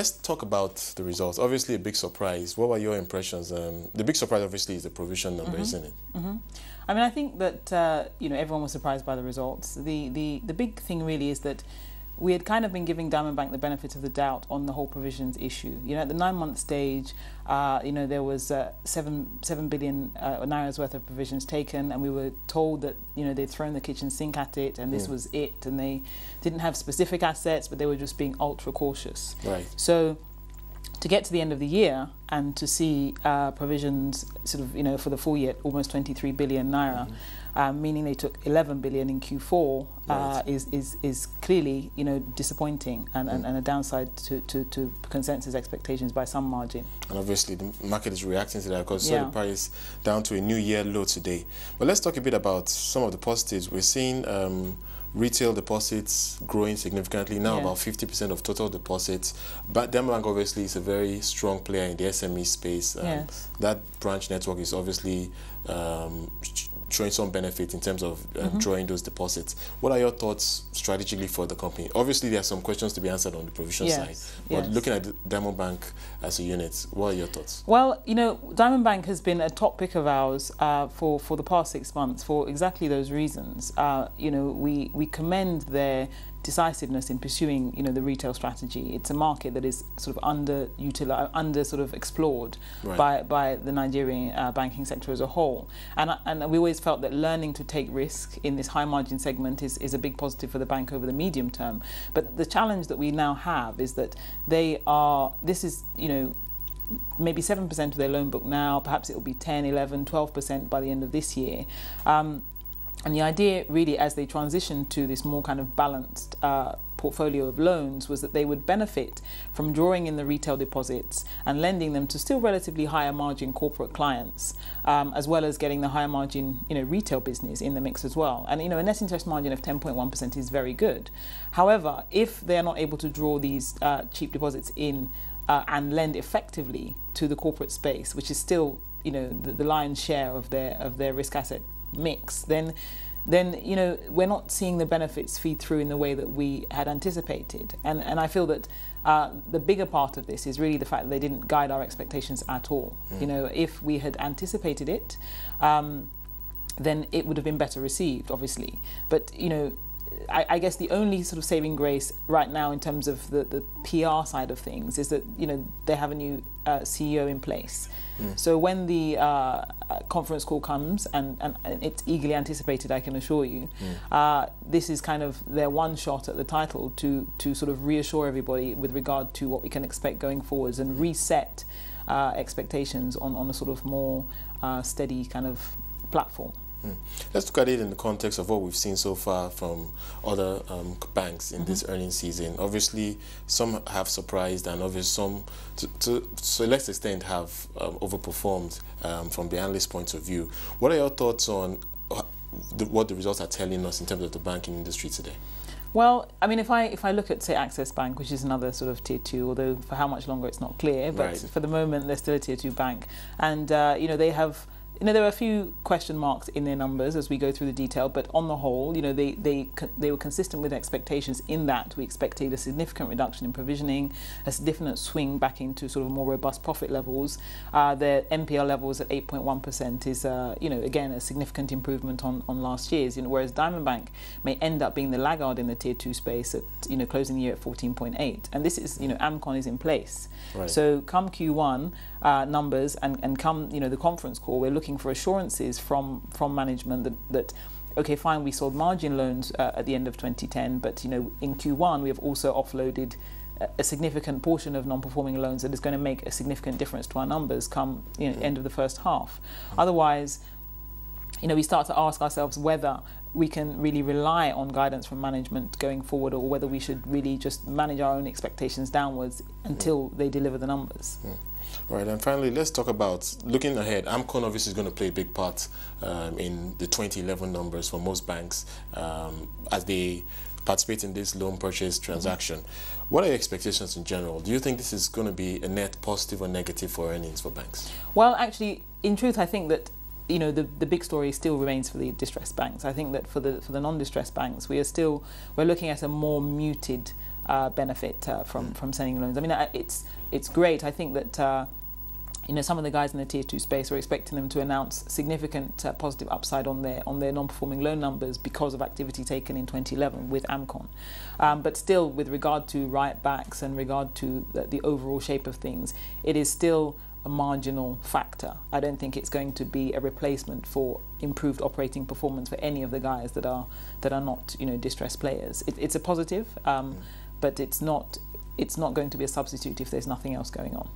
Let's talk about the results. Obviously, a big surprise. What were your impressions? The big surprise, obviously, is the provision number, isn't it? I mean, I think that everyone was surprised by the results. The big thing really is that we had kind of been giving Diamond Bank the benefit of the doubt on the whole provisions issue. At the 9-month stage, there was 7 billion naira's worth of provisions taken, and we were told that they'd thrown the kitchen sink at it, and this was it, and they didn't have specific assets, but they were just being ultra cautious. Right. So to get to the end of the year and to see provisions sort of for the full year almost 23 billion naira. Meaning they took 11 billion in Q4 is clearly disappointing and a downside to consensus expectations by some margin. And obviously the market is reacting to that because the price down to a new year low today. But let's talk a bit about some of the positives. We're seeing retail deposits growing significantly, now about 50% of total deposits. But Diamond Bank obviously is a very strong player in the SME space. That branch network is obviously showing some benefit in terms of drawing those deposits. What are your thoughts strategically for the company? Obviously, there are some questions to be answered on the provision side, but looking at Diamond Bank as a unit, what are your thoughts? Well, Diamond Bank has been a top pick of ours for the past 6 months for exactly those reasons. We commend their decisiveness in pursuing the retail strategy. It's a market that is sort of under sort of explored by the Nigerian banking sector as a whole, and we always felt that learning to take risk in this high margin segment is a big positive for the bank over the medium term. But the challenge that we now have is that this is maybe 7% of their loan book now, perhaps it will be 10, 11, 12% by the end of this year. And the idea really as they transition to this more kind of balanced portfolio of loans was that they would benefit from drawing in the retail deposits and lending them to still relatively higher margin corporate clients, as well as getting the higher margin retail business in the mix as well. And a net interest margin of 10.1% is very good. However, if they are not able to draw these cheap deposits in and lend effectively to the corporate space, which is still the lion's share of their risk asset mix, then we're not seeing the benefits feed through in the way that we had anticipated. And I feel that the bigger part of this is really the fact that they didn't guide our expectations at all. If we had anticipated it, then it would have been better received, obviously. But I guess the only sort of saving grace right now in terms of the PR side of things is that they have a new CEO in place. So when the conference call comes, and it's eagerly anticipated, I can assure you, this is kind of their one shot at the title to sort of reassure everybody with regard to what we can expect going forwards and reset expectations on a sort of more steady kind of platform. Let's look at it in the context of what we've seen so far from other banks in this earnings season. Obviously, some have surprised, and obviously some, to a select extent, have overperformed from the analyst point of view. What are your thoughts on what the results are telling us in terms of the banking industry today? Well, I mean, if I look at, say, Access Bank, which is another sort of tier 2, although for how much longer it's not clear, but for the moment they're still a tier 2 bank, and they have. There are a few question marks in their numbers as we go through the detail, but on the whole, they were consistent with expectations in that we expected a significant reduction in provisioning, a significant swing back into sort of more robust profit levels. Their NPL levels at 8.1% is, again, a significant improvement on last year's. Whereas Diamond Bank may end up being the laggard in the tier 2 space at, closing the year at 14.8, and this is, AMCON is in place. So come Q1 numbers and come, the conference call, we're looking for assurances from management that okay, fine, we sold margin loans at the end of 2010, but in Q1 we have also offloaded a significant portion of non-performing loans that is going to make a significant difference to our numbers come end of the first half. Otherwise, we start to ask ourselves whether we can really rely on guidance from management going forward, or whether we should really just manage our own expectations downwards until they deliver the numbers. Right, and finally, let's talk about looking ahead. AMCON obviously is going to play a big part in the 2011 numbers for most banks as they participate in this loan purchase transaction. What are your expectations in general? Do you think this is going to be a net positive or negative for earnings for banks? Well, actually, in truth, I think that the big story still remains for the distressed banks. I think that for the non-distressed banks, we're looking at a more muted benefit from sending loans. I mean, it's great. I think that you know, some of the guys in the tier 2 space were expecting them to announce significant positive upside on their non-performing loan numbers because of activity taken in 2011 with AMCON. But still, with regard to write-backs and regard to the overall shape of things, it is still a marginal factor. I don't think it's going to be a replacement for improved operating performance for any of the guys that are not, you know, distressed players. It's a positive, but it's not going to be a substitute if there's nothing else going on.